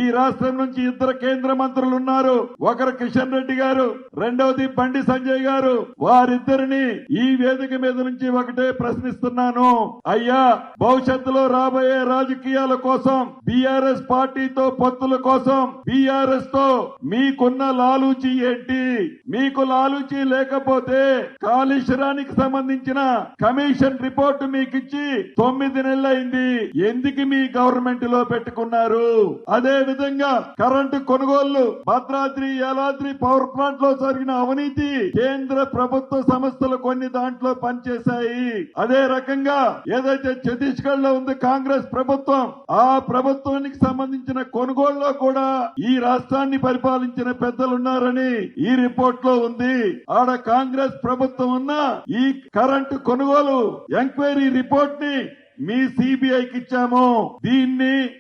ఈ రాష్ట్రం నుంచి ఇద్దరు కేంద్ర మంత్రులు ఉన్నారు. ఒకరు కిషన్ రెడ్డి గారు, రెండవది బండి సంజయ్ గారు. వారిద్దరిని ఈ వేదిక మీద నుంచి ఒకటే ప్రశ్నిస్తున్నాను. అయ్యా, భవిష్యత్తులో రాబోయే రాజకీయాల కోసం, బీఆర్ఎస్ పార్టీతో పొత్తుల కోసం బీఆర్ఎస్ తో మీకున్న లాలూచి ఏంటి? మీకు లాలూచి లేకపోతే కాళేశ్వరానికి సంబంధించిన కమిషన్ రిపోర్టు మీకు ఇచ్చి 9 నెలలైంది. ఎందుకు మీ గవర్నమెంట్ లో పెట్టుకున్నారు? అదే విధంగా కరెంటు కొనుగోళ్లు, భద్రాద్రి యాదాద్రి పవర్ ప్లాంట్ లో జరిగిన అవినీతి కేంద్ర ప్రభుత్వ సంస్థలు కొన్ని దాంట్లో పనిచేశాయి. అదే రకంగా ఏదైతే ఛత్తీస్గఢ్ లో ఉంది కాంగ్రెస్ ప్రభుత్వం, ఆ ప్రభుత్వానికి సంబంధించిన కొనుగోళ్లలో కూడా ఈ రాష్ట్రాన్ని పరిపాలించిన పెద్దలున్నారని ఈ రిపోర్ట్ లో ఉంది. ఆడ కాంగ్రెస్ ప్రభుత్వం ఉన్న ఈ కరెంటు కొనుగోలు ఎంక్వైరీ రిపోర్ట్ ని మీ సిబిఐకి ఇచ్చాము.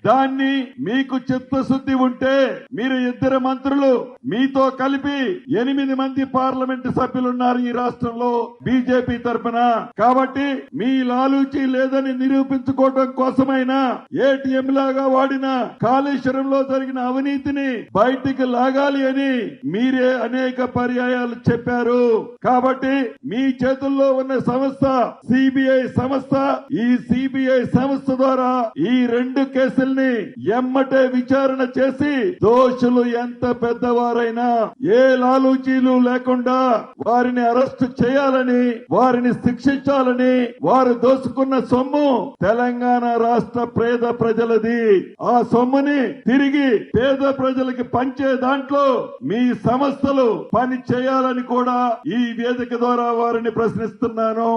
దాన్ని మీకు చిత్తశుద్ధి ఉంటే మీరు ఇద్దరు మంత్రులు, మీతో కలిపి 8 మంది పార్లమెంటు సభ్యులున్నారు ఈ రాష్ట్రంలో బీజేపీ తరఫున. కాబట్టి మీ లాలూచి లేదని నిరూపించుకోవడం కోసమైనా ఏటీఎం లాగా వాడిన కాళేశ్వరంలో జరిగిన అవినీతిని బయటికి లాగాలి అని మీరే అనేక పర్యాయాలు చెప్పారు. కాబట్టి మీ చేతుల్లో ఉన్న సంస్థ సిబిఐ సంస్థ. ఈ సిబిఐ సంస్థ ద్వారా ఈ 2 కేసుల్ని ఎమ్మటే విచారణ చేసి దోషులు ఎంత పెద్దవారైనా ఏ లాలూచీలు లేకుండా వారిని అరెస్టు చేయాలని, వారిని శిక్షించాలని. వారు దోసుకున్న సొమ్ము తెలంగాణ రాష్ట్ర పేద ప్రజలది. ఆ సొమ్ముని తిరిగి పేద ప్రజలకి పంచే దాంట్లో మీ సంస్థలు పని చేయాలని కూడా ఈ వేదిక ద్వారా వారిని ప్రశ్నిస్తున్నాను.